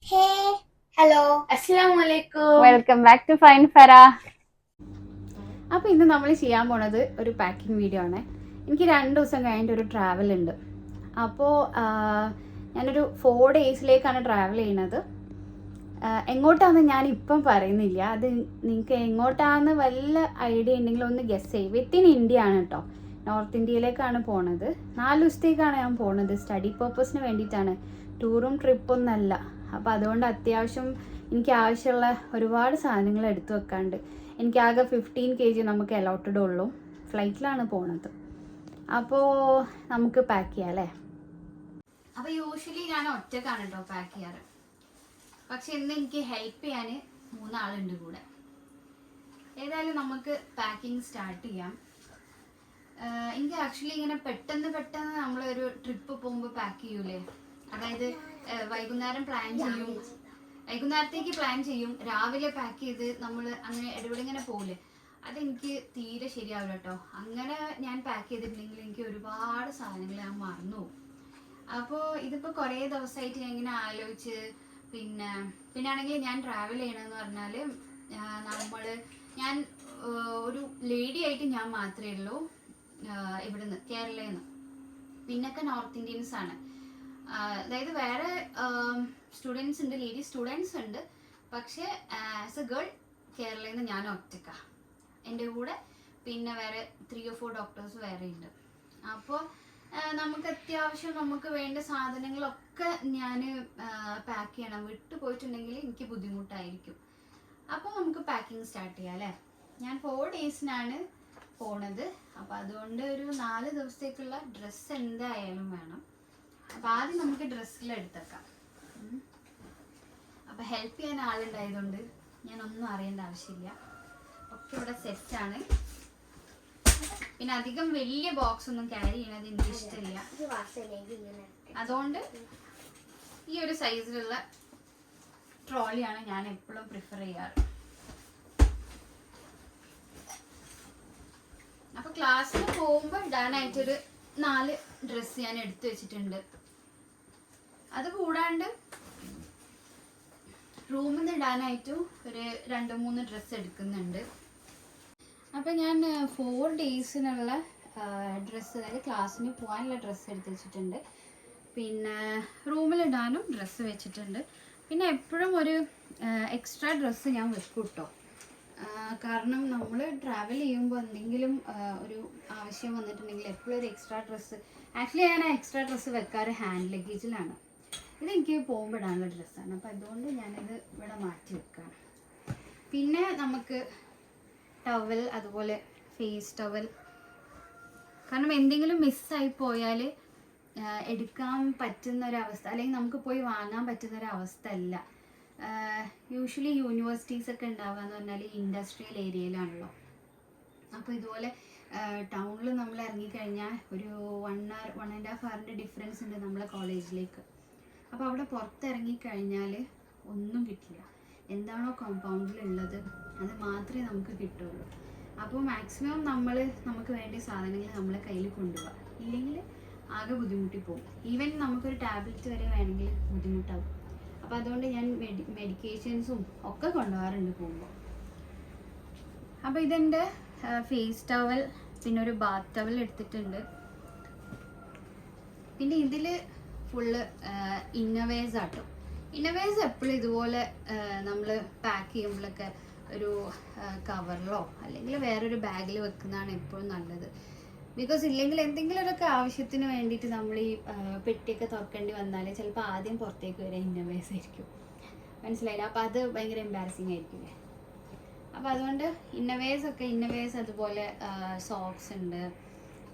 ഹേ hello അസ്സലാമു അലൈക്കും. Welcome back to fine Fara. അപ്പോൾ ഇന്ന് നമ്മൾ ചെയ്യാൻ പോണത് ഒരു പാക്കിംഗ് വീഡിയോ ആണ്. എനിക്ക് 2 ദിവസം കഴിഞ്ഞിട്ട് ഒരു ട്രാവൽ ഉണ്ട്. അപ്പോൾ ഞാനൊരു 4 ഡേയ്സിലേക്കാണ് ട്രാവൽ ചെയ്യുന്നത്. എങ്ങോട്ടാണെന്ന് ഞാൻ ഇപ്പം പറയുന്നില്ല. അത് നിങ്ങൾക്ക് എങ്ങോട്ടാണെന്ന് വല്ല ഐഡിയ ഉണ്ടെങ്കിൽ ഒന്ന് ഗസ് ചെയ്യും. വിത്തിൻ ഇന്ത്യ ആണ് കേട്ടോ. നോർത്ത് ഇന്ത്യയിലേക്കാണ് പോണത്. 4 ദിവസത്തേക്കാണ് ഞാൻ പോണത്. സ്റ്റഡി പർപ്പസിന് വേണ്ടിയിട്ടാണ്, ടൂറും ട്രിപ്പൊന്നല്ല. അപ്പോൾ അതുകൊണ്ട് അത്യാവശ്യം എനിക്ക് ആവശ്യമുള്ള ഒരുപാട് സാധനങ്ങൾ എടുത്തു വെക്കാണ്ട്. എനിക്കാകെ 15 kg നമുക്ക് അലോട്ടഡ് ഉള്ളൂ. ഫ്ലൈറ്റിലാണ് പോണത്. അപ്പോൾ നമുക്ക് പാക്ക് ചെയ്യാം അല്ലേ. അപ്പോൾ യൂഷ്വലി ഞാൻ ഒറ്റക്കാണ് കേട്ടോ പാക്ക് ചെയ്യാറ്. പക്ഷെ ഇന്ന് എനിക്ക് ഹെൽപ്പ് ചെയ്യാൻ 3 ആളുണ്ട് കൂടെ. ഏതായാലും നമുക്ക് പാക്കിങ് സ്റ്റാർട്ട് ചെയ്യാം. എനിക്ക് ആക്ച്വലി ഇങ്ങനെ പെട്ടെന്ന് നമ്മളൊരു ട്രിപ്പ് പോകുമ്പോൾ പാക്ക് ചെയ്യൂലേ, അതായത് വൈകുന്നേരത്തേക്ക് പ്ലാൻ ചെയ്യും, രാവിലെ പാക്ക് ചെയ്ത് നമ്മൾ അങ്ങനെ ഇടപെടെ ഇങ്ങനെ പോകില്ലേ, അതെനിക്ക് തീരെ ശരിയാവില്ല കേട്ടോ. അങ്ങനെ ഞാൻ പാക്ക് ചെയ്തിട്ടുണ്ടെങ്കിൽ എനിക്ക് ഒരുപാട് സാധനങ്ങൾ ഞാൻ മറന്നു പോകും. അപ്പോൾ ഇതിപ്പോൾ കുറേ ദിവസമായിട്ട് ഞാൻ ഇങ്ങനെ ആലോചിച്ച് പിന്നെ ആണെങ്കിൽ ഞാൻ ട്രാവൽ ചെയ്യണമെന്ന് പറഞ്ഞാൽ ഞാൻ ഒരു ലേഡി ആയിട്ട് ഞാൻ മാത്രമേ ഉള്ളൂ ഇവിടുന്ന് കേരളയിൽ നിന്ന്. പിന്നൊക്കെ നോർത്ത് ഇന്ത്യൻസ് ആണ്. അതായത് വേറെ സ്റ്റുഡൻസ് ഉണ്ട്, ലേഡി സ്റ്റുഡൻസ് ഉണ്ട്. പക്ഷേ ആസ് എ ഗേൾ കേരളയിൽ നിന്ന് ഞാൻ ഒറ്റക്ക. എൻ്റെ കൂടെ പിന്നെ വേറെ 3 or 4 ഡോക്ടേഴ്സ് വേറെ ഉണ്ട്. അപ്പോൾ നമുക്ക് അത്യാവശ്യം നമുക്ക് വേണ്ട സാധനങ്ങളൊക്കെ ഞാൻ പാക്ക് ചെയ്യണം. വിട്ടു പോയിട്ടുണ്ടെങ്കിൽ എനിക്ക് ബുദ്ധിമുട്ടായിരിക്കും. അപ്പോൾ നമുക്ക് പാക്കിങ് സ്റ്റാർട്ട് ചെയ്യാം അല്ലേ. ഞാൻ 4 ഡേയ്സിനാണ് പോണത്. അപ്പോൾ അതുകൊണ്ട് ഒരു 4 ദിവസത്തേക്കുള്ള ഡ്രസ്സ് എന്തായാലും വേണം. അപ്പോൾ ആദ്യം നമുക്ക് ഡ്രസ്സിൽ എടുത്തേക്കാം. അപ്പോൾ ഹെൽപ്പ് ചെയ്യാൻ ആളുണ്ടായതുകൊണ്ട് ഞാനൊന്നും അറിയേണ്ട ആവശ്യമില്ല. ഒക്കെ ഇവിടെ സെറ്റാണ്. പിന്നെ അധികം വലിയ ബോക്സ് ഒന്നും ക്യാരി ചെയ്യണത് എനിക്ക് ഇഷ്ടമില്ല. അതുകൊണ്ട് ഈ ഒരു സൈസിലുള്ള ട്രോളിയാണ് ഞാൻ എപ്പോഴും പ്രിഫർ ചെയ്യാറ്. അപ്പോൾ ക്ലാസ്സിന് പോകുമ്പോൾ ഇടാനായിട്ടൊരു 4 ഡ്രസ്സ് ഞാൻ എടുത്തു വെച്ചിട്ടുണ്ട്. അത് കൂടാണ്ട് റൂമിൽ നിന്ന് ഇടാനായിട്ടും ഒരു 2-3 ഡ്രസ്സ് എടുക്കുന്നുണ്ട്. അപ്പം ഞാൻ 4 ഡേയ്സിനുള്ള ഡ്രസ്സ്, അതായത് ക്ലാസ്സിന് പോകാനുള്ള ഡ്രസ്സ് എടുത്ത് വെച്ചിട്ടുണ്ട്. പിന്നെ റൂമിലിടാനും ഡ്രസ്സ് വെച്ചിട്ടുണ്ട്. പിന്നെ എപ്പോഴും ഒരു എക്സ്ട്രാ ഡ്രസ്സ് ഞാൻ വെക്കും കേട്ടോ. കാരണം നമ്മൾ ട്രാവൽ ചെയ്യുമ്പോൾ എന്തെങ്കിലും ഒരു ആവശ്യം വന്നിട്ടുണ്ടെങ്കിൽ എപ്പോഴും ഒരു എക്സ്ട്രാ ഡ്രസ്സ്. ആക്ച്വലി ഞാൻ ആ എക്സ്ട്രാ ഡ്രസ്സ് വെക്കാറ് ഹാൻഡ് ലഗേജിലാണ്. ഇതെനിക്ക് പോകുമ്പോൾ ഇടാനുള്ള ഡ്രസ്സാണ്. അപ്പോൾ അതുകൊണ്ട് ഞാനിത് ഇവിടെ മാറ്റി വെക്കുകയാണ്. പിന്നെ നമുക്ക് ടവൽ, അതുപോലെ ഫേസ് ടവൽ. കാരണം എന്തെങ്കിലും മിസ്സായി പോയാൽ എടുക്കാൻ പറ്റുന്നൊരവസ്ഥ, അല്ലെങ്കിൽ നമുക്ക് പോയി വാങ്ങാൻ പറ്റുന്നൊരവസ്ഥ അല്ല. യൂഷ്വലി യൂണിവേഴ്സിറ്റീസ് ഒക്കെ ഉണ്ടാവുക എന്ന് പറഞ്ഞാൽ ഇൻഡസ്ട്രിയൽ ഏരിയയിലാണല്ലോ. അപ്പോൾ ഇതുപോലെ ടൗണിൽ നമ്മൾ ഇറങ്ങിക്കഴിഞ്ഞാൽ ഒരു 1.5 hour ഡിഫറൻസ് ഉണ്ട് നമ്മളെ കോളേജിലേക്ക്. അപ്പോൾ അവിടെ പുറത്തിറങ്ങിക്കഴിഞ്ഞാൽ ഒന്നും കിട്ടില്ല. എന്താണോ കോമ്പൗണ്ടിലുള്ളത് അത് മാത്രമേ നമുക്ക് കിട്ടുള്ളൂ. അപ്പോൾ മാക്സിമം നമുക്ക് വേണ്ട സാധനങ്ങൾ നമ്മളെ കയ്യിൽ കൊണ്ടുപോകുക. ഇല്ലെങ്കിൽ ആകെ ബുദ്ധിമുട്ടി പോകും. ഈവൻ നമുക്കൊരു ടാബ്ലറ്റ് വരെ വേണമെങ്കിൽ ബുദ്ധിമുട്ടാകും. അപ്പോൾ അതുകൊണ്ട് ഞാൻ മെഡിക്കേഷൻസും ഒക്കെ കൊണ്ടുപോകാറുണ്ട് പോകുമ്പോൾ. അപ്പോൾ ഇതെൻ്റെ ഫേസ് ടവൽ, പിന്നെ ഒരു ബാത്ത് ടവൽ എടുത്തിട്ടുണ്ട്. പിന്നെ ഇതിൽ ഫുള്ള് ഇന്നവേഴ്സ് ആട്ടോ. ഇന്നവേഴ്സ് എപ്പോഴും ഇതുപോലെ നമ്മൾ പാക്ക് ചെയ്യുമ്പോഴൊക്കെ ഒരു കവറിലോ അല്ലെങ്കിൽ വേറൊരു ബാഗിൽ വെക്കുന്നതാണ് എപ്പോഴും നല്ലത്. ബിക്കോസ് ഇല്ലെങ്കിൽ എന്തെങ്കിലുമൊക്കെ ആവശ്യത്തിന് വേണ്ടിയിട്ട് നമ്മൾ ഈ പെട്ടിയൊക്കെ തുറക്കേണ്ടി വന്നാൽ ചിലപ്പോൾ ആദ്യം പുറത്തേക്ക് വരെ ഇന്നവേഴ്സ് ആയിരിക്കും. മനസ്സിലായില്ല? അപ്പോൾ അത് ഭയങ്കര എംബാരസിങ് ആയിരിക്കില്ലേ. അപ്പോൾ അതുകൊണ്ട് ഇന്നവേഴ്സ് അതുപോലെ സോക്സ് ഉണ്ട്.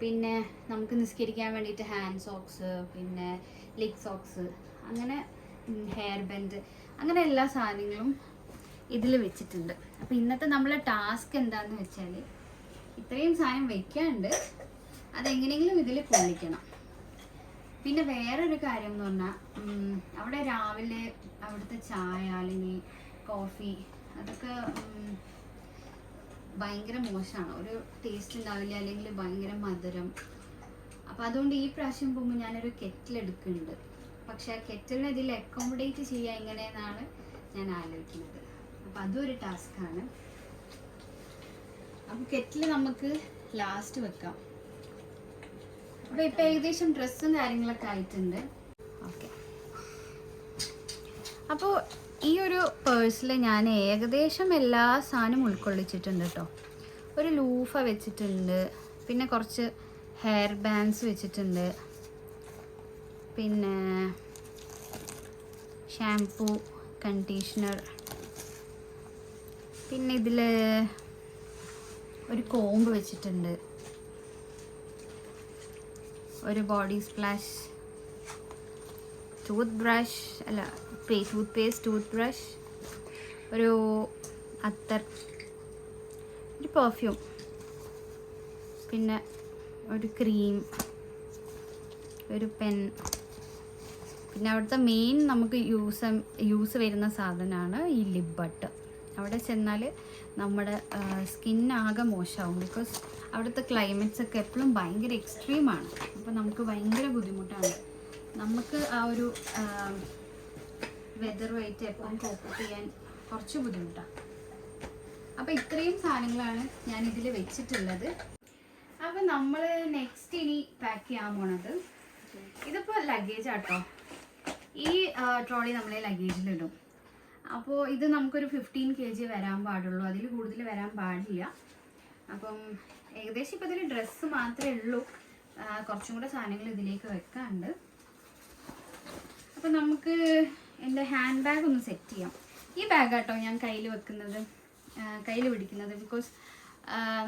പിന്നെ നമുക്ക് നിസ്കരിക്കാൻ വേണ്ടിയിട്ട് ഹാൻഡ് സോക്സ്, പിന്നെ ലെഗ് സോക്സ്, അങ്ങനെ ഹെയർ ബാൻഡ്, അങ്ങനെ എല്ലാ സാധനങ്ങളും ഇതിൽ വെച്ചിട്ടുണ്ട്. അപ്പോൾ ഇന്നത്തെ നമ്മളെ ടാസ്ക് എന്താണെന്ന് വെച്ചാൽ ഇത്രയും സാധനം വയ്ക്കാണ്ട് അതെങ്ങനെയെങ്കിലും ഇതിൽ കൊള്ളിക്കണം. പിന്നെ വേറൊരു കാര്യം എന്ന് പറഞ്ഞാൽ അവിടെ രാവിലെ അവിടുത്തെ ചായ അല്ലെങ്കിൽ കോഫി അതൊക്കെ ഭയങ്കര മോശമാണ്. ഒരു ടേസ്റ്റ് ഉണ്ടാവില്ല, അല്ലെങ്കിൽ ഭയങ്കര മധുരം. അപ്പോൾ അതുകൊണ്ട് ഈ പ്രാവശ്യം പോകുമ്പോൾ ഞാനൊരു കെറ്റിൽ എടുക്കുന്നുണ്ട്. പക്ഷേ കെറ്റിലിനെ ഇതിൽ അക്കോമഡേറ്റ് ചെയ്യുക എങ്ങനെയെന്നാണ് ഞാൻ ആലോചിക്കുന്നത്. അപ്പം അതൊരു ടാസ്ക്കാണ്. അപ്പോൾ കെറ്റിൽ നമുക്ക് ലാസ്റ്റ് വെക്കാം. അപ്പോൾ ഇപ്പോൾ ഏകദേശം ഡ്രസ്സും കാര്യങ്ങളൊക്കെ ആയിട്ടുണ്ട്. ഓക്കെ, അപ്പോൾ ഈ ഒരു പേഴ്സിൽ ഞാൻ ഏകദേശം എല്ലാ സാധനവും ഉൾക്കൊള്ളിച്ചിട്ടുണ്ട് കേട്ടോ. ഒരു ലൂഫ വെച്ചിട്ടുണ്ട്, പിന്നെ കുറച്ച് ഹെയർ ബാൻഡ്സ് വെച്ചിട്ടുണ്ട്, പിന്നെ ഷാംപൂ, കണ്ടീഷണർ, പിന്നെ ഇതിൽ ഒരു കോമ്പ് വെച്ചിട്ടുണ്ട്, ഒരു ബോഡി സ്പ്ലാഷ്, ടൂത്ത് ബ്രഷ് അല്ല ടൂത്ത് പേസ്റ്റ്, ടൂത്ത് ബ്രഷ്, ഒരു അത്തർ, ഒരു പെർഫ്യൂം, പിന്നെ ഒരു ക്രീം, ഒരു പെൻ, പിന്നെ അവിടുത്തെ മെയിൻ നമുക്ക് യൂസ് വരുന്ന സാധനമാണ് ഈ ലിപ് ബട്ട്. അവിടെ ചെന്നാൽ നമ്മുടെ സ്കിന്നാകെ മോശമാവും. ബിക്കോസ് അവിടുത്തെ ക്ലൈമറ്റ്സ് ഒക്കെ എപ്പോഴും ഭയങ്കര എക്സ്ട്രീമാണ്. അപ്പോൾ നമുക്ക് ഭയങ്കര ബുദ്ധിമുട്ടാണ്. നമുക്ക് ആ ഒരു വെതറുമായിട്ട് എപ്പോഴും കോപ്പ് ചെയ്യാൻ കുറച്ച് ബുദ്ധിമുട്ടാണ്. അപ്പോൾ ഇത്രയും സാധനങ്ങളാണ് ഞാൻ ഇതിൽ വെച്ചിട്ടുള്ളത്. അപ്പോൾ നമ്മൾ നെക്സ്റ്റ് ഇനി പാക്ക് ചെയ്യാൻ പോണത്, ഇതിപ്പോൾ ലഗേജ് ആട്ടോ. ഈ ട്രോളി നമ്മളെ ലഗേജിലിടും. അപ്പോൾ ഇത് നമുക്കൊരു 15 kg വരാൻ പാടുള്ളൂ, അതിൽ കൂടുതൽ വരാൻ പാടില്ല. അപ്പം ഏകദേശം ഇപ്പോൾ ഇതിൽ ഡ്രസ്സ് മാത്രമേ ഉള്ളൂ, കുറച്ചും കൂടെ സാധനങ്ങൾ ഇതിലേക്ക് വെക്കാനുണ്ട്. അപ്പോൾ നമുക്ക് എൻ്റെ ഹാൻഡ് ബാഗ് ഒന്ന് സെറ്റ് ചെയ്യാം. ഈ ബാഗ് ആട്ടോ ഞാൻ കയ്യിൽ പിടിക്കുന്നത്. ബിക്കോസ്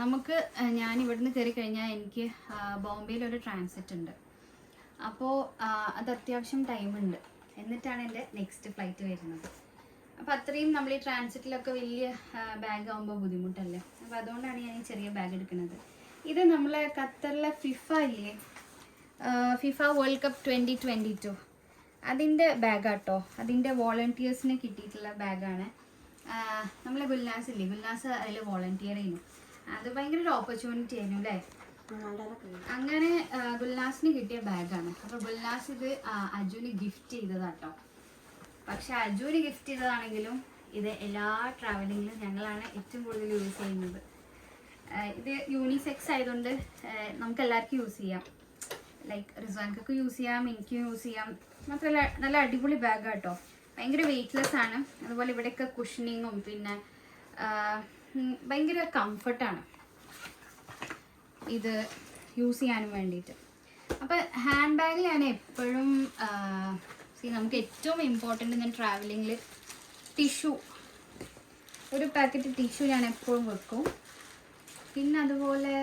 നമുക്ക് ഞാൻ ഇവിടുന്ന് കയറി കഴിഞ്ഞാൽ എനിക്ക് ബോംബെയിലൊരു ട്രാൻസിറ്റ് ഉണ്ട്. അപ്പോൾ അത് അത്യാവശ്യം ടൈമുണ്ട്, എന്നിട്ടാണ് എൻ്റെ നെക്സ്റ്റ് ഫ്ലൈറ്റ് വരുന്നത്. അപ്പോൾ അത്രയും നമ്മൾ ഈ ട്രാൻസിറ്റിലൊക്കെ വലിയ ബാഗ് ആകുമ്പോൾ ബുദ്ധിമുട്ടല്ലേ. അപ്പോൾ അതുകൊണ്ടാണ് ഞാൻ ഈ ചെറിയ ബാഗ് എടുക്കുന്നത്. ഇത് നമ്മളെ ഖത്തറിലെ ഫിഫ ഇല്ലേ, ഫിഫ വേൾഡ് കപ്പ് 2022 അതിൻ്റെ ബാഗാട്ടോ. അതിൻ്റെ വോളണ്ടിയേഴ്സിന് കിട്ടിയിട്ടുള്ള ബാഗാണ്. നമ്മളെ ഗുൽനാസ് ഇല്ലേ, ഗുൽനാസ് അതിൽ വോളണ്ടിയർ ചെയ്യുന്നു. അത് ഭയങ്കര ഒരു ഓപ്പർച്യൂണിറ്റി ആയിരുന്നു അല്ലേ. അങ്ങനെ ഗുൽനാസിന് കിട്ടിയ ബാഗാണ്. അപ്പോൾ ഗുൽനാസ് ഇത് അജുന് ഗിഫ്റ്റ് ചെയ്തതാട്ടോ. പക്ഷെ അജുന് ഗിഫ്റ്റ് ചെയ്തതാണെങ്കിലും ഇത് എല്ലാ ട്രാവലിങ്ങിലും ഞങ്ങളാണ് ഏറ്റവും കൂടുതൽ യൂസ് ചെയ്യുന്നത്. ഇത് യൂണിസെക്സ് ആയതുകൊണ്ട് നമുക്ക് എല്ലാവർക്കും യൂസ് ചെയ്യാം. ലൈക്ക് റിസ്വാൻക്കൊക്കെ യൂസ് ചെയ്യാം, എനിക്കും യൂസ് ചെയ്യാം. മാത്രമല്ല നല്ല അടിപൊളി ബാഗാട്ടോ, ഭയങ്കര വെയ്റ്റ്ലെസ് ആണ്. അതുപോലെ ഇവിടെയൊക്കെ കുഷനിങ്ങും പിന്നെ ഭയങ്കര കംഫർട്ടാണ് ഇത് യൂസ് ചെയ്യാനും വേണ്ടിയിട്ട്. അപ്പോൾ ഹാൻഡ് ബാഗിൽ ഞാൻ എപ്പോഴും നമുക്ക് ഏറ്റവും ഇമ്പോർട്ടൻ്റ് ഞാൻ ട്രാവലിങ്ങിൽ ടിഷ്യൂ, ഒരു പാക്കറ്റ് ടിഷ്യൂ ഞാൻ എപ്പോഴും വെക്കും. പിന്നെ അതുപോലെ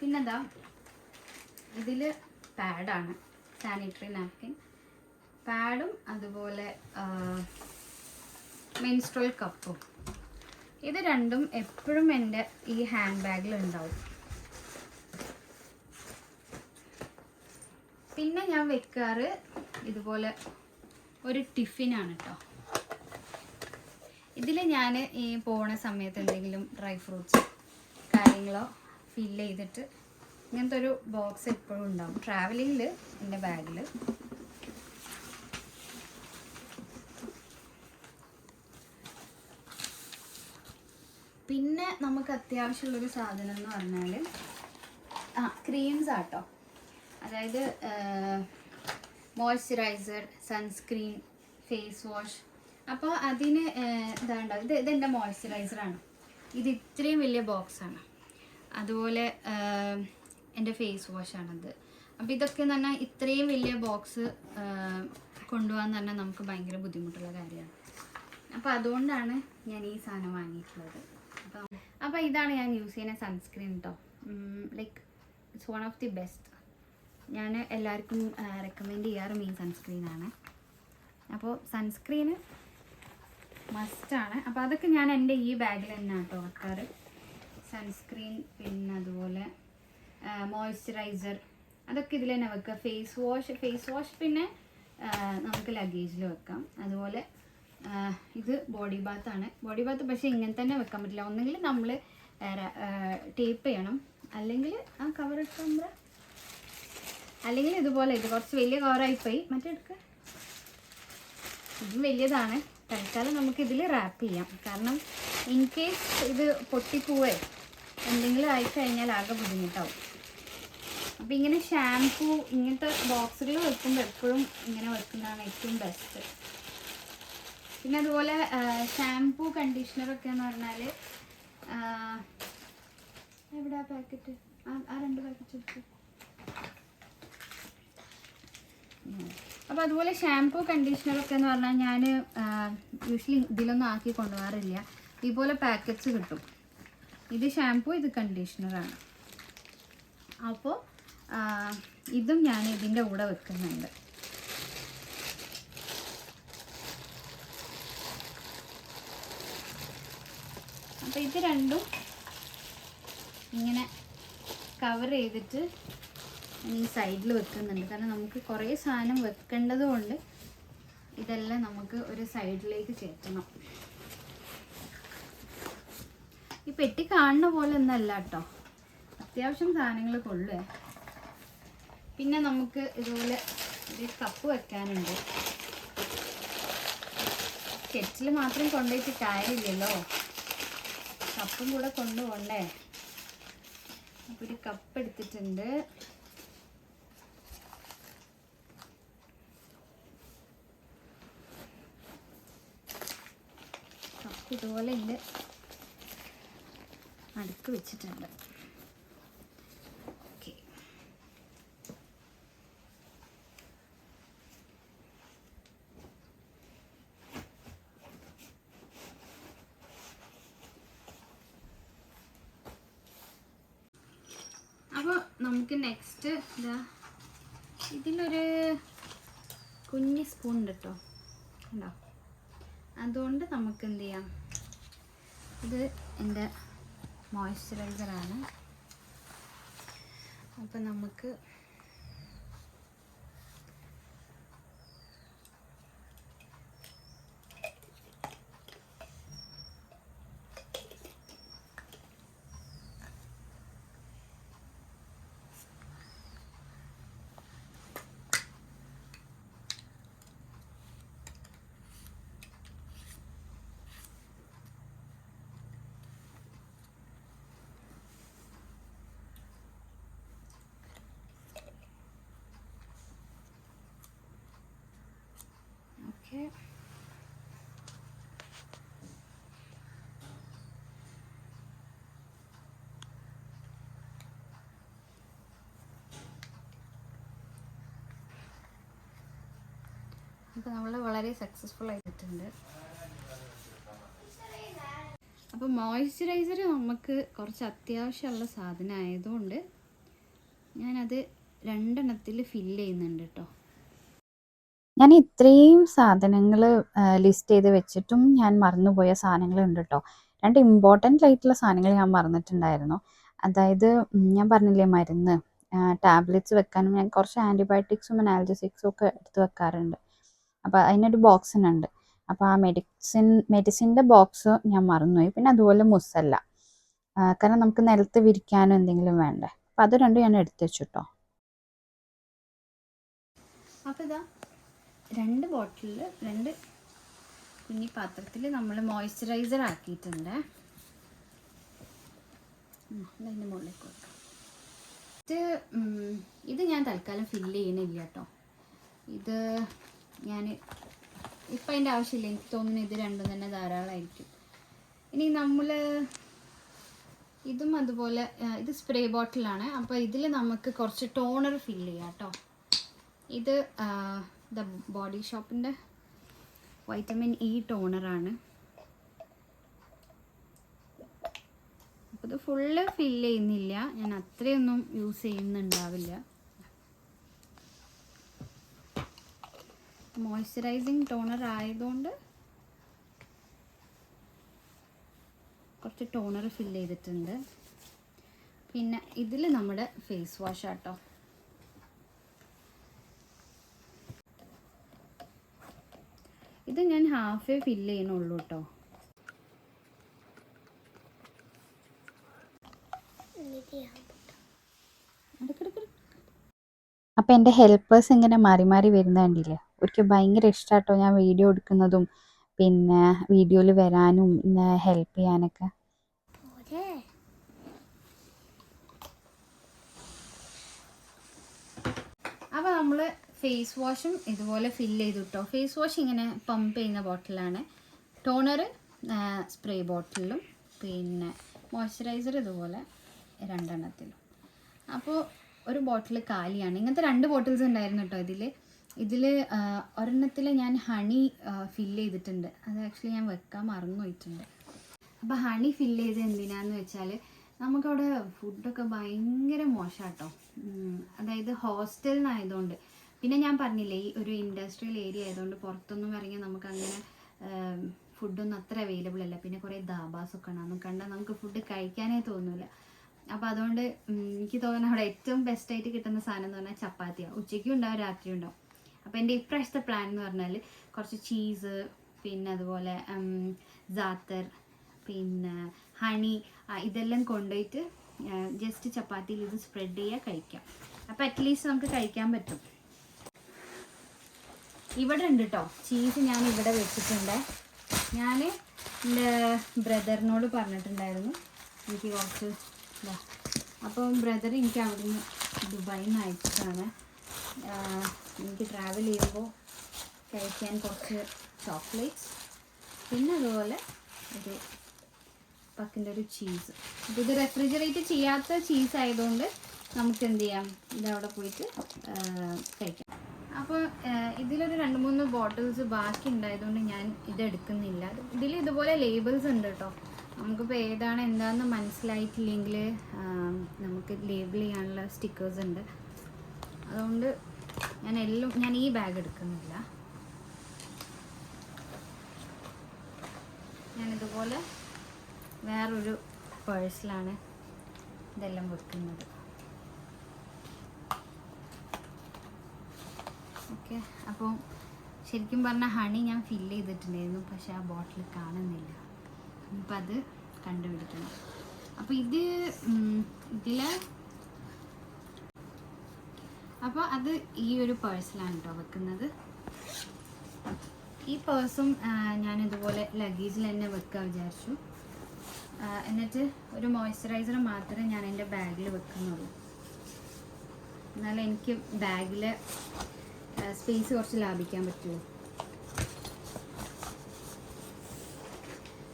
പിന്നെന്താ ഇതിൽ പാഡാണ്, സാനിറ്ററി നാപ്കിൻ പാഡും അതുപോലെ മെൻസ്ട്രൽ കപ്പും. ഇത് രണ്ടും എപ്പോഴും എൻ്റെ ഈ ഹാൻഡ് ബാഗിൽ ഉണ്ടാവും. പിന്നെ ഞാൻ വെക്കാറ് ഇതുപോലെ ഒരു ടിഫിനാണ് കേട്ടോ. ഇതിൽ ഞാൻ ഈ പോണ സമയത്ത് എന്തെങ്കിലും ഡ്രൈ ഫ്രൂട്ട്സ് കാര്യങ്ങളോ ഫില്ല് ചെയ്തിട്ട് ഇങ്ങനത്തെ ഒരു ബോക്സ് എപ്പോഴും ഉണ്ടാവും ട്രാവലിങ്ങിൽ എൻ്റെ ബാഗിൽ. പിന്നെ നമുക്ക് അത്യാവശ്യമുള്ളൊരു സാധനം എന്ന് പറഞ്ഞാൽ ക്രീംസ് ആട്ടോ. അതായത് മോയ്സ്ചറൈസർ, സൺസ്ക്രീൻ, ഫേസ് വാഷ്. അപ്പോൾ അതിന് ഇതാണ്ടോ, ഇതെൻ്റെ മോയ്സ്ചറൈസറാണ്. ഇത് ഇത്രയും വലിയ ബോക്സാണ്. അതുപോലെ എൻ്റെ ഫേസ് വാഷാണത്. അപ്പോൾ ഇതൊക്കെ എന്ന് പറഞ്ഞാൽ ഇത്രയും വലിയ ബോക്സ് കൊണ്ടുപോകാൻ തന്നെ നമുക്ക് ഭയങ്കര ബുദ്ധിമുട്ടുള്ള കാര്യമാണ്. അപ്പോൾ അതുകൊണ്ടാണ് ഞാൻ ഈ സാധനം വാങ്ങിയിട്ടുള്ളത്. അപ്പോൾ ഇതാണ് ഞാൻ യൂസ് ചെയ്യുന്ന സൺസ്ക്രീൻ കേട്ടോ. Like it's one of the best. ഞാൻ എല്ലാവർക്കും റെക്കമെൻഡ് ചെയ്യാറും ഈ സൺസ്ക്രീനാണ്. അപ്പോൾ സൺസ്ക്രീന് മസ്റ്റാണ്. അപ്പോൾ അതൊക്കെ ഞാൻ എൻ്റെ ഈ ബാഗിൽ തന്നെ കേട്ടോ വെക്കാറ്. സൺസ്ക്രീൻ, പിന്നെ അതുപോലെ മോയ്സ്ചറൈസർ, അതൊക്കെ ഇതിൽ തന്നെ വെക്കുക. ഫേസ് വാഷ് പിന്നെ നമുക്ക് ലഗേജിൽ വെക്കാം. അതുപോലെ ഇത് ബോഡി ബാത്താണ്. ബോഡി ബാത്ത് പക്ഷേ ഇങ്ങനെ തന്നെ വെക്കാൻ പറ്റില്ല. ഒന്നെങ്കിൽ നമ്മൾ ടേപ്പ് ചെയ്യണം, അല്ലെങ്കിൽ ആ കവർ ഇട്ടുമ്പോൾ അല്ലെങ്കിൽ ഇതുപോലെ ഇത് കുറച്ച് വലിയ കവറായിപ്പോയി. മറ്റേ എടുക്കുക, ഇതും വലിയതാണ്. തൽക്കാലം നമുക്ക് ഇതിൽ റാപ്പ് ചെയ്യാം. കാരണം ഇൻ കേസ് ഇത് പൊട്ടിപ്പോവേ എന്തെങ്കിലും ആയിക്കഴിഞ്ഞാൽ ആകെ ബുദ്ധിമുട്ടാവും. അപ്പോൾ ഇങ്ങനെ ഷാംപൂ ഇങ്ങനത്തെ ബോക്സുകൾ വെക്കുമ്പോൾ എപ്പോഴും ഇങ്ങനെ വെക്കുന്നതാണ് ഏറ്റവും ബെസ്റ്റ്. പിന്നെ അതുപോലെ ഷാംപൂ കണ്ടീഷണറൊക്കെ എന്ന് പറഞ്ഞാൽ എവിടെ പാക്കറ്റ്, ആ 2 പാക്കറ്റ് എടുത്തു. അപ്പോൾ അതുപോലെ ഷാംപൂ കണ്ടീഷണറൊക്കെ എന്ന് പറഞ്ഞാൽ ഞാൻ യൂഷ്വലി ഇതിലൊന്നും ആക്കി കൊണ്ടുപോകാറില്ല. ഇതുപോലെ പാക്കറ്റ്സ് കിട്ടും. ഇത് ഷാംപൂ, ഇത് കണ്ടീഷണറാണ്. അപ്പോൾ ഇതും ഞാൻ ഇതിൻ്റെ കൂടെ വെക്കുന്നുണ്ട്. അപ്പോൾ ഇത് രണ്ടും ഇങ്ങനെ കവർ ചെയ്തിട്ട് ഈ സൈഡിൽ വെക്കുന്നുണ്ട്. കാരണം നമുക്ക് കുറേ സാധനം വെക്കേണ്ടത് കൊണ്ട് ഇതെല്ലാം നമുക്ക് ഒരു സൈഡിലേക്ക് ചേർക്കണം. ഈ പെട്ടി കാണുന്ന പോലെ ഒന്നല്ല കേട്ടോ, അത്യാവശ്യം സാധനങ്ങൾ കൊള്ളുക. പിന്നെ നമുക്ക് ഇതുപോലെ ഒരു കപ്പ് വെക്കാനുണ്ട്. കെറ്റിൽ മാത്രം കൊണ്ടുപോയിട്ട് കാര്യമില്ലല്ലോ, കപ്പും കൂടെ കൊണ്ടുപോകണ്ടേ. അപ്പോൾ ഒരു കപ്പ് എടുത്തിട്ടുണ്ട്. കപ്പ് ഇതുപോലെ ഉണ്ട്, അടുക്ക് വെച്ചിട്ടുണ്ട്. ഓക്കെ, അപ്പോൾ നമുക്ക് നെക്സ്റ്റ് ഇതാ ഇതിലൊരു കുഞ്ഞ് സ്പൂൺ ഉണ്ട് കേട്ടോ, ഉണ്ടോ? അതുകൊണ്ട് നമുക്ക് എന്ത് ചെയ്യാം, ഇത് എൻ്റെ മോയ്സ്ചറൈസറാണ്. അപ്പം നമുക്ക് ഓക്കെ, അപ്പോൾ നമ്മൾ വളരെ സക്സസ്ഫുൾ ആയിട്ടുണ്ട്. അപ്പോൾ മോയ്സ്ചറൈസർ നമുക്ക് കുറച്ച് അത്യാവശ്യമുള്ള സാധനം ആയതുകൊണ്ട് ഞാനത് 2 എണ്ണത്തിൽ ഫില്ല് ചെയ്യുന്നുണ്ട് കേട്ടോ. ഞാൻ ഇത്രയും സാധനങ്ങൾ ലിസ്റ്റ് ചെയ്ത് വെച്ചിട്ടും ഞാൻ മറന്നുപോയ സാധനങ്ങളുണ്ട് കേട്ടോ. 2 ഇമ്പോർട്ടൻ്റ് ആയിട്ടുള്ള സാധനങ്ങൾ ഞാൻ മറന്നിട്ടുണ്ടായിരുന്നു. അതായത് ഞാൻ പറഞ്ഞില്ലേ മരുന്ന്, ടാബ്ലറ്റ്സ് വെക്കാനും ഞാൻ കുറച്ച് ആൻറ്റിബയോട്ടിക്സും അനാൽജസിക്സും ഒക്കെ എടുത്ത് വെക്കാറുണ്ട്. അപ്പോൾ അതിനൊരു ബോക്സിനുണ്ട്. അപ്പോൾ ആ മെഡിസിൻ്റെ ബോക്സ് ഞാൻ മറന്നുപോയി. പിന്നെ അതുപോലെ മുസല്ല, കാരണം നമുക്ക് നിലത്ത് വിരിക്കാനും എന്തെങ്കിലും വേണ്ടേ. അപ്പോൾ അത് 2 ഞാൻ എടുത്ത് വെച്ചു കേട്ടോ. അപ്പോൾ ഇതാ 2 ബോട്ടിലിൽ 2 കുഞ്ഞി പാത്രത്തിൽ നമ്മൾ മോയ്സ്ചറൈസർ ആക്കിയിട്ടുണ്ട്. അതിൻ്റെ മുകളിലേക്ക് കൊടുക്കാം. ഇത് ഞാൻ തൽക്കാലം ഫില്ല് ചെയ്യണില്ല കേട്ടോ. ഇത് ഞാൻ ഇപ്പം അതിൻ്റെ ആവശ്യമില്ല, എനിക്ക് തോന്നുന്നു ഇത് 2 തന്നെ ധാരാളമായിരിക്കും. ഇനി നമ്മൾ ഇതും അതുപോലെ, ഇത് സ്പ്രേ ബോട്ടിലാണ്. അപ്പോൾ ഇതിൽ നമുക്ക് കുറച്ച് ടോണർ ഫില്ല് ചെയ്യാം കേട്ടോ. ഇത് ദ ബോഡി ഷോപ്പിൻ്റെ വൈറ്റമിൻ ഇ ടോണറാണ്. അപ്പോൾ ഇത് ഫുള്ള് ഫില്ല് ചെയ്യുന്നില്ല, ഞാൻ അത്രയൊന്നും യൂസ് ചെയ്യുന്നുണ്ടാവില്ല. മോയ്സ്ചറൈസിങ് ടോണർ ആയതുകൊണ്ട് കുറച്ച് ടോണർ ഫില്ല് ചെയ്തിട്ടുണ്ട്. പിന്നെ ഇതിൽ നമ്മുടെ ഫേസ് വാഷ് ആട്ടോ. ഇത് ഞാൻ ഹാഫേ ഫില്ല് ചെയ്യണുള്ളൂ കേട്ടോ. അപ്പോൾ എൻ്റെ ഹെൽപ്പേഴ്സ് ഇങ്ങനെ മാറി മാറി വരുന്നത് കണ്ടില്ലേ. ഒരിക്കൽ ഭയങ്കര ഇഷ്ടമാട്ടോ ഞാൻ വീഡിയോ എടുക്കുന്നതും പിന്നെ വീഡിയോയിൽ വരാനും ഹെൽപ്പ് ചെയ്യാനൊക്കെ. അപ്പോൾ നമ്മൾ ഫേസ് വാഷും ഇതുപോലെ ഫില്ല് ചെയ്തു കേട്ടോ. ഫേസ് വാഷ് ഇങ്ങനെ പമ്പ് ചെയ്യുന്ന ബോട്ടിലാണ്, ടോണർ സ്പ്രേ ബോട്ടിലും, പിന്നെ മോയ്സ്ചറൈസർ ഇതുപോലെ 2 എണ്ണത്തിലും. അപ്പോൾ ഒരു ബോട്ടിൽ കാലിയാണ്. ഇങ്ങനത്തെ 2 ബോട്ടിൽസ് ഉണ്ടായിരുന്നു കേട്ടോ ഇതിൽ ഒരെണ്ണത്തിൽ ഞാൻ ഹണി ഫില്ല് ചെയ്തിട്ടുണ്ട്. അത് ആക്ച്വലി ഞാൻ വെക്കാൻ മറന്നു പോയിട്ടുണ്ട്. അപ്പോൾ ഹണി ഫില്ല് ചെയ്ത് എന്തിനാന്ന് വെച്ചാൽ നമുക്കവിടെ ഫുഡൊക്കെ ഭയങ്കര മോശമാട്ടോ. അതായത് ഹോസ്റ്റലിൽ നിന്നായതുകൊണ്ട്, പിന്നെ ഞാൻ പറഞ്ഞില്ലേ ഈ ഒരു ഇൻഡസ്ട്രിയൽ ഏരിയ ആയതുകൊണ്ട് പുറത്തൊന്നും ഇറങ്ങി നമുക്കങ്ങനെ ഫുഡൊന്നും അത്ര അവൈലബിൾ അല്ല. പിന്നെ കുറേ ദാബാസൊക്കെ ഉണ്ടാകും, കണ്ടാൽ നമുക്ക് ഫുഡ് കഴിക്കാനേ തോന്നില്ല. അപ്പോൾ അതുകൊണ്ട് എനിക്ക് തോന്നുന്നത് അവിടെ ഏറ്റവും ബെസ്റ്റായിട്ട് കിട്ടുന്ന സാധനം എന്ന് പറഞ്ഞാൽ ചപ്പാത്തിയാണ്. ഉച്ചയ്ക്കും ഉണ്ടാവും രാത്രിയും ഉണ്ടാവും. അപ്പോൾ എൻ്റെ ഇപ്രാവശ്യത്തെ പ്ലാൻ എന്ന് പറഞ്ഞാൽ കുറച്ച് ചീസ്, പിന്നെ അതുപോലെ ജാത്തർ, പിന്നെ ഹണി, ഇതെല്ലാം കൊണ്ടുപോയിട്ട് ജസ്റ്റ് ചപ്പാത്തിയിൽ ഇത് സ്പ്രെഡ് ചെയ്യുക, കഴിക്കാം. അപ്പോൾ അറ്റ്ലീസ്റ്റ് നമുക്ക് കഴിക്കാൻ പറ്റും. ഇവിടെ ഉണ്ട് കേട്ടോ ചീസ്, ഞാൻ ഇവിടെ വെച്ചിട്ടുണ്ട്. ഞാൻ എൻ്റെ ബ്രദറിനോട് പറഞ്ഞിട്ടുണ്ടായിരുന്നു എനിക്ക് കുറച്ച് അപ്പം ബ്രദർ എനിക്ക് അവിടുന്ന് ദുബായിൽ നിന്ന് അയച്ചിട്ടാണ്. എനിക്ക് ട്രാവൽ ചെയ്യുമ്പോൾ കഴിക്കാൻ കുറച്ച് ചോക്ലേറ്റ്സ്, പിന്നെ അതുപോലെ ഒരു പക്കിൻ്റെ ഒരു ചീസ്. അപ്പോൾ ഇത് റെഫ്രിജറേറ്റ് ചെയ്യാത്ത ചീസ് ആയതുകൊണ്ട് നമുക്ക് എന്ത് ചെയ്യാം, ഇതവിടെ പോയിട്ട് കഴിക്കാം. അപ്പോൾ ഇതിലൊരു 2-3 ബോട്ടിൽസ് ബാക്കി ഉണ്ടായതുകൊണ്ട് ഞാൻ ഇതെടുക്കുന്നില്ല. ഇതിൽ ഇതുപോലെ ലേബിൾസ് ഉണ്ട് കേട്ടോ. നമുക്കിപ്പോൾ ഏതാണ് എന്താണെന്ന് മനസ്സിലായിട്ടില്ലെങ്കിൽ നമുക്ക് ലേബിൾ ചെയ്യാനുള്ള സ്റ്റിക്കേഴ്സ് ഉണ്ട്. അതുകൊണ്ട് ഞാൻ ഈ ബാഗ് എടുക്കുന്നില്ല. ഞാനിതുപോലെ വേറൊരു പേഴ്സിലാണ് ഇതെല്ലാം വെക്കുന്നത്. ഓക്കെ, അപ്പോൾ ശരിക്കും പറഞ്ഞാൽ ഹണി ഞാൻ ഫില്ല് ചെയ്തിട്ടുണ്ടായിരുന്നു, പക്ഷെ ആ ബോട്ടിൽ കാണുന്നില്ല. അപ്പം അത് കണ്ടുപിടിക്കണം. അപ്പോൾ അപ്പോൾ അത് ഈ ഒരു പേഴ്സിലാണ് കേട്ടോ വെക്കുന്നത്. ഈ പേഴ്സും ഞാനിതുപോലെ ലഗേജിൽ തന്നെ വെക്കാൻ വിചാരിച്ചു. എന്നിട്ട് ഒരു മോയ്സ്ചറൈസർ മാത്രമേ ഞാൻ എൻ്റെ ബാഗിൽ വെക്കുന്നുള്ളൂ. എന്നാലും എനിക്ക് ബാഗിൽ സ്പേസ് കുറച്ച് ലാഭിക്കാൻ പറ്റുള്ളൂ.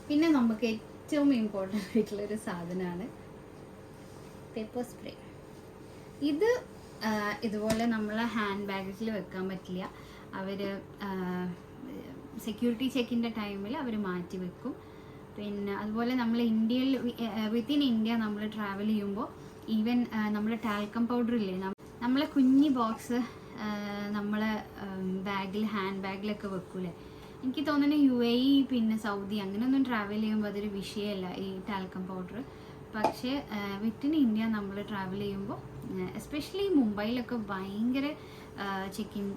പിന്നെ നമുക്ക് ഏറ്റവും ഇമ്പോർട്ടൻ്റ് ആയിട്ടുള്ളൊരു സാധനമാണ് പെപ്പർ സ്പ്രേ. ഇത് ഇതുപോലെ നമ്മൾ ഹാൻഡ് ബാഗേജിൽ വെക്കാൻ പറ്റില്ല. അവർ സെക്യൂരിറ്റി ചെക്കിൻ്റെ ടൈമിൽ അവർ മാറ്റി വെക്കും. പിന്നെ അതുപോലെ നമ്മൾ ഇന്ത്യയിൽ വിത്തിൻ ഇന്ത്യ നമ്മൾ ട്രാവൽ ചെയ്യുമ്പോൾ ഈവൻ നമ്മൾ ടാൽക്കം പൗഡർ ഇല്ലേ, നമ്മളെ കുഞ്ഞി ബോക്സ് നമ്മളെ ബാഗിൽ ഹാൻഡ് ബാഗിലൊക്കെ വെക്കൂലേ. എനിക്ക് തോന്നുന്നു UAE പിന്നെ സൗദി അങ്ങനെയൊന്നും ട്രാവൽ ചെയ്യുമ്പോൾ അതൊരു വിഷയമല്ല ഈ ടാൽക്കം പൗഡർ. പക്ഷേ വിത്തിൻ ഇന്ത്യ നമ്മൾ ട്രാവൽ ചെയ്യുമ്പോൾ എസ്പെഷ്യലി മുംബൈയിലൊക്കെ ഭയങ്കര ചെക്കിങ്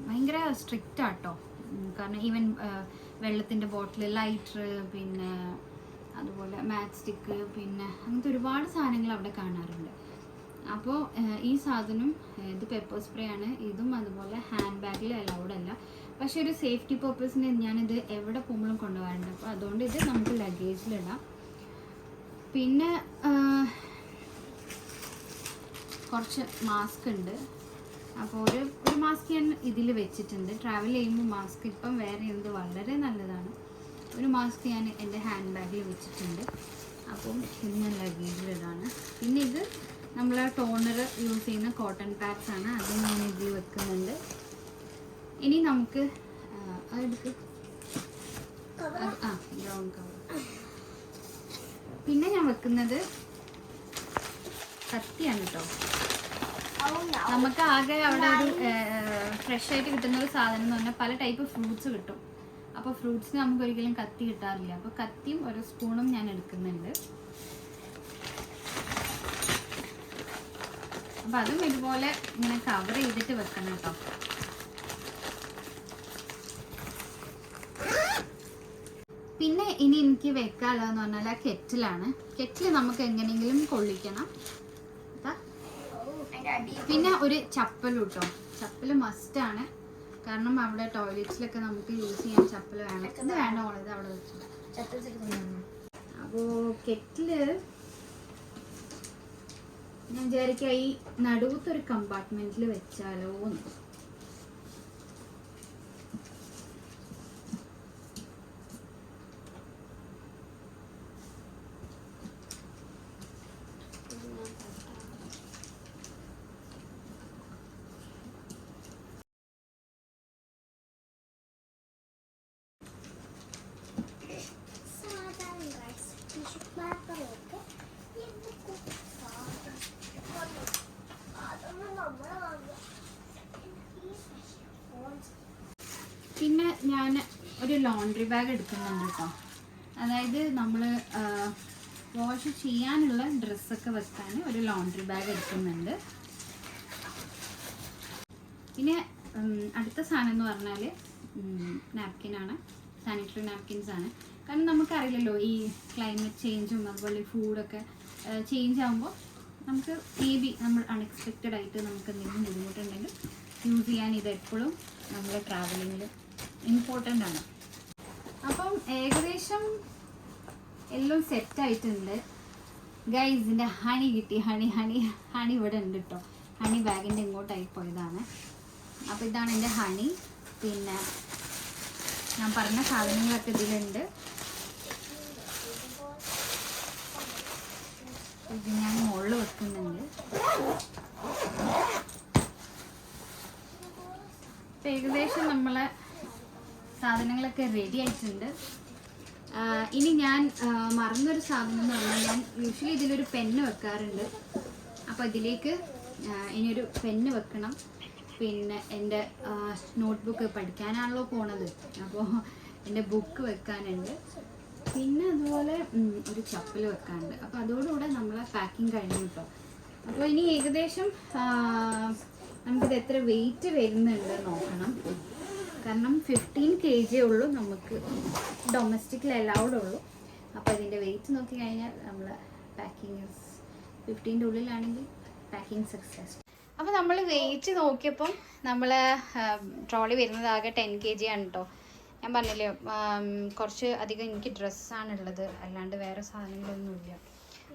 ഭയങ്കര സ്ട്രിക്റ്റ് ആട്ടോ. കാരണം ഈവൻ വെള്ളത്തിൻ്റെ ബോട്ടിൽ, ലൈറ്റർ, പിന്നെ അതുപോലെ മാച്ച് സ്റ്റിക്ക്, പിന്നെ അങ്ങനത്തെ ഒരുപാട് സാധനങ്ങൾ അവിടെ കാണാറുണ്ട്. അപ്പോൾ ഈ സാധനം ഇത് പെപ്പർ സ്പ്രേ ആണ്. ഇതും അതുപോലെ ഹാൻഡ് ബാഗിൽ അലൗഡ് അല്ല. പക്ഷെ ഒരു സേഫ്റ്റി പർപ്പസിന് ഞാനിത് എവിടെ പോകുമ്പോഴും കൊണ്ടുപോകാറുണ്ട്. അപ്പോൾ അതുകൊണ്ട് ഇത് നമുക്ക് ലഗേജിലിടാം. പിന്നെ കുറച്ച് മാസ്ക് ഉണ്ട്. അപ്പോൾ ഒരു മാസ്ക് ഞാൻ ഇതിൽ വെച്ചിട്ടുണ്ട്. ട്രാവൽ ചെയ്യുമ്പോൾ മാസ്ക് ഇപ്പം വേറെ എന്ത് വളരെ നല്ലതാണ്. ഒരു മാസ്ക് ഞാൻ എൻ്റെ ഹാൻഡ് ബാഗിൽ വെച്ചിട്ടുണ്ട്. അപ്പം ഇത് ഞാൻ ലഗേജിലിടാണ്. പിന്നെ ഇത് നമ്മൾ ടോണർ യൂസ് ചെയ്യുന്ന കോട്ടൺ പാഡ്സ് ആണ്, അത് ഞാൻ ഇതിൽ വെക്കുന്നുണ്ട്. ഇനി നമുക്ക് ബ്രൗൺ കളർ. പിന്നെ ഞാൻ വെക്കുന്നത് കത്തിയാണ് കേട്ടോ. നമുക്ക് ആകെ അവിടെ ഒരു ഫ്രഷ് ആയിട്ട് കിട്ടുന്ന ഒരു സാധനം എന്ന് പറഞ്ഞാൽ പല ടൈപ്പ് ഫ്രൂട്ട്സ് കിട്ടും. അപ്പോൾ ഫ്രൂട്ട്സിന് നമുക്ക് ഒരിക്കലും കത്തി കിട്ടാറില്ല. അപ്പോൾ കത്തിയും ഒരു സ്പൂണും ഞാൻ എടുക്കുന്നുണ്ട്. അപ്പം അതും ഇതുപോലെ ഇങ്ങനെ കവർ ചെയ്തിട്ട് വെക്കണം കേട്ടോ. പിന്നെ ഇനി എനിക്ക് വെക്കാനുള്ളതെന്ന് പറഞ്ഞാൽ ആ കെറ്റിലാണ്. കെറ്റിൽ നമുക്ക് എങ്ങനെയെങ്കിലും കൊള്ളിക്കണം. അതിന്റെ അടിയിൽ പിന്നെ ഒരു ചപ്പൽ കേട്ടോ, ചപ്പൽ മസ്റ്റാണ്. കാരണം അവിടെ ടോയ്ലറ്റ്സിലൊക്കെ നമുക്ക് യൂസ് ചെയ്യാൻ ചപ്പൽ വേണം. ഇത് വേണ്ട മോളെ, ഇത് അവിടെ വെച്ചു. അപ്പോൾ കെറ്റില് ഞാൻ വിചാരിക്കാം ഈ നടുവത്തൊരു കമ്പാർട്ട്മെന്റിൽ വെച്ചാലോ എന്ന്. പിന്നെ ഞാൻ ഒരു ലോണ്ട്രി ബാഗ് എടുക്കുന്നുണ്ട് കേട്ടോ. അതായത് നമ്മൾ വാഷ് ചെയ്യാനുള്ള ഡ്രസ്സൊക്കെ വെക്കാൻ ഒരു ലോണ്ട്രി ബാഗ് എടുക്കുന്നുണ്ട്. പിന്നെ അടുത്ത സാധനം എന്ന് പറഞ്ഞാൽ നാപ്കിനാണ്, സാനിറ്ററി നാപ്കിൻസാണ്. കാരണം നമുക്കറിയില്ലല്ലോ ഈ ക്ലൈമറ്റ് ചേഞ്ചും അതുപോലെ ഫുഡൊക്കെ ചേഞ്ച് ആകുമ്പോൾ നമുക്ക് മേ ബി നമ്മൾ അൺഎക്സ്പെക്റ്റഡ് ആയിട്ട് നമുക്ക് എന്തെങ്കിലും ബുദ്ധിമുട്ടുണ്ടെങ്കിൽ യൂസ് ചെയ്യാൻ ഇത് എപ്പോഴും നമ്മുടെ ട്രാവലിങ്ങിൽ ഇമ്പോർട്ടൻ്റ് ആണ്. അപ്പം ഏകദേശം എല്ലാം സെറ്റായിട്ടുണ്ട് ഗൈസ്. ഇതിൻ്റെ ഹണി കിട്ടി, ഹണി ഇവിടെ ഉണ്ട് കേട്ടോ. ഹണി ബാഗിൻ്റെ ഇങ്ങോട്ടായി പോയതാണ്. അപ്പോൾ ഇതാണ് എൻ്റെ ഹണി. പിന്നെ ഞാൻ പറഞ്ഞ സാധനങ്ങളൊക്കെ ഇതിലുണ്ട്. ഇത് ഞാൻ മുകളിൽ വെക്കുന്നുണ്ട്. ഏകദേശം നമ്മളെ സാധനങ്ങളൊക്കെ റെഡി ആയിട്ടുണ്ട്. ഇനി ഞാൻ മറന്നൊരു സാധനം എന്ന് പറഞ്ഞാൽ, ഞാൻ യൂഷ്വലി ഇതിലൊരു പെന്ന് വെക്കാറുണ്ട്. അപ്പോൾ ഇതിലേക്ക് ഇനിയൊരു പെന്ന് വെക്കണം. പിന്നെ എൻ്റെ നോട്ട്ബുക്ക് പഠിക്കാനാണല്ലോ പോണത്, അപ്പോൾ എൻ്റെ ബുക്ക് വെക്കാനുണ്ട്. പിന്നെ അതുപോലെ ഒരു ചപ്പൽ വെക്കാനുണ്ട്. അപ്പോൾ അതോടുകൂടെ നമ്മളെ പാക്കിങ് കഴിഞ്ഞു കേട്ടോ. അപ്പോൾ ഇനി ഏകദേശം നമുക്കിത് എത്ര വെയിറ്റ് വരുന്നുണ്ട് നോക്കണം. കാരണം 15 kg ഉള്ളൂ നമുക്ക് ഡൊമസ്റ്റിക്കിൽ അലൗഡ് ഉള്ളൂ. അപ്പോൾ ഇതിൻ്റെ വെയിറ്റ് നോക്കി കഴിഞ്ഞാൽ നമ്മൾ പാക്കിങ് 15ൻ്റെ ഉള്ളിലാണെങ്കിൽ പാക്കിങ് സക്സസ്. അപ്പോൾ നമ്മൾ വെയിറ്റ് നോക്കിയപ്പം നമ്മൾ ട്രോളി വരുന്നത് ആകെ 10 kg ആണ് കേട്ടോ. ഞാൻ പറഞ്ഞില്ലേ കുറച്ച് അധികം എനിക്ക് ഡ്രസ്സാണുള്ളത്, അല്ലാണ്ട് വേറെ സാധനങ്ങളൊന്നുമില്ല.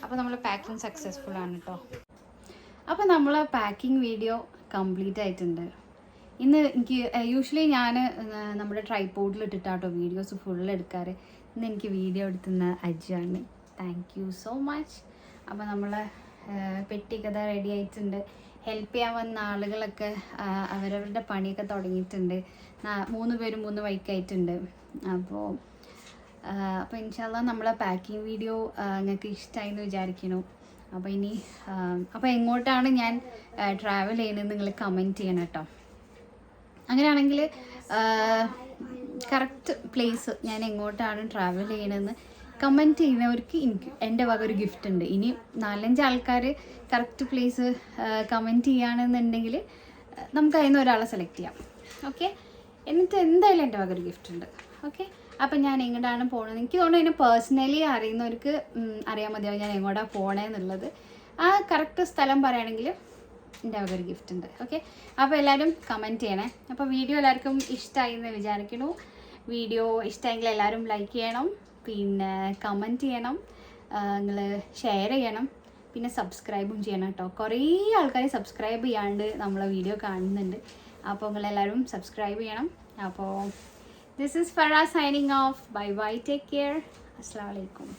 അപ്പോൾ നമ്മൾ പാക്കിങ് സക്സസ്ഫുൾ ആണ് കേട്ടോ. അപ്പോൾ നമ്മൾ പാക്കിംഗ് വീഡിയോ കംപ്ലീറ്റ് ആയിട്ടുണ്ട്. ഇന്ന് എനിക്ക് യൂഷ്വലി ഞാൻ നമ്മുടെ ട്രൈപോഡിൽ ഇട്ടിട്ടാട്ടോ വീഡിയോസ് ഫുൾ എടുക്കാറ്. ഇന്ന് എനിക്ക് വീഡിയോ എടുത്തുന്ന അജാണ്. Thank you so much. അപ്പോൾ നമ്മൾ പെട്ടിക്കഥ റെഡി ആയിട്ടുണ്ട്. ഹെൽപ്പ് ചെയ്യാൻ വന്ന ആളുകളൊക്കെ അവരവരുടെ പണിയൊക്കെ തുടങ്ങിയിട്ടുണ്ട്. 3 പേരും 3 വഴിക്കായിട്ടുണ്ട്. അപ്പോൾ ഇൻഷാല്ലാ നമ്മളെ പാക്കിംഗ് വീഡിയോ നിങ്ങൾക്ക് ഇഷ്ടമായി എന്ന് വിചാരിക്കുന്നു. അപ്പോൾ ഇനി അപ്പോൾ എങ്ങോട്ടാണ് ഞാൻ ട്രാവൽ ചെയ്യുന്നത് നിങ്ങൾ കമൻറ്റ് ചെയ്യണം കേട്ടോ. അങ്ങനെയാണെങ്കിൽ കറക്റ്റ് പ്ലേസ് ഞാൻ എങ്ങോട്ടാണ് ട്രാവൽ ചെയ്യണമെന്ന് കമൻറ്റ് ചെയ്യുന്നവർക്ക് എനിക്ക് എൻ്റെ വക ഒരു ഗിഫ്റ്റ് ഉണ്ട്. ഇനി 4-5 ആൾക്കാർ കറക്റ്റ് പ്ലേസ് കമൻറ്റ് ചെയ്യുകയാണെന്നുണ്ടെങ്കിൽ നമുക്ക് അതിൽ നിന്ന് ഒരാളെ സെലക്ട് ചെയ്യാം. ഓക്കെ, എന്നിട്ട് എന്തായാലും എൻ്റെ വക ഒരു ഗിഫ്റ്റ് ഉണ്ട്. ഓക്കെ, അപ്പം ഞാൻ എങ്ങോട്ടാണ് പോകണത് എനിക്ക് തോന്നുന്നു എന്നെ പേഴ്സണലി അറിയുന്നവർക്ക് അറിയാൻ മതിയാവും ഞാൻ എങ്ങോട്ടാണ് പോകണമെന്നുള്ളത്. ആ കറക്റ്റ് സ്ഥലം പറയുകയാണെങ്കിൽ എൻ്റെ വക ഒരു ഗിഫ്റ്റ് ഉണ്ട്. ഓക്കെ, അപ്പോൾ എല്ലാവരും കമൻറ്റ് ചെയ്യണേ. അപ്പോൾ വീഡിയോ എല്ലാവർക്കും ഇഷ്ടമായി എന്ന് വിചാരിക്കുന്നു. വീഡിയോ ഇഷ്ടമായെങ്കിൽ എല്ലാവരും ലൈക്ക് ചെയ്യണം, പിന്നെ കമൻറ്റ് ചെയ്യണം, നിങ്ങൾ ഷെയർ ചെയ്യണം, പിന്നെ സബ്സ്ക്രൈബും ചെയ്യണം കേട്ടോ. കുറേ ആൾക്കാർ സബ്സ്ക്രൈബ് ചെയ്യാണ്ട് നമ്മളെ വീഡിയോ കാണുന്നുണ്ട്. അപ്പോൾ നിങ്ങളെല്ലാവരും സബ്സ്ക്രൈബ് ചെയ്യണം. അപ്പോൾ this is Farah signing off. Bye bye, take care, അസ്സലാമു അലൈക്കും.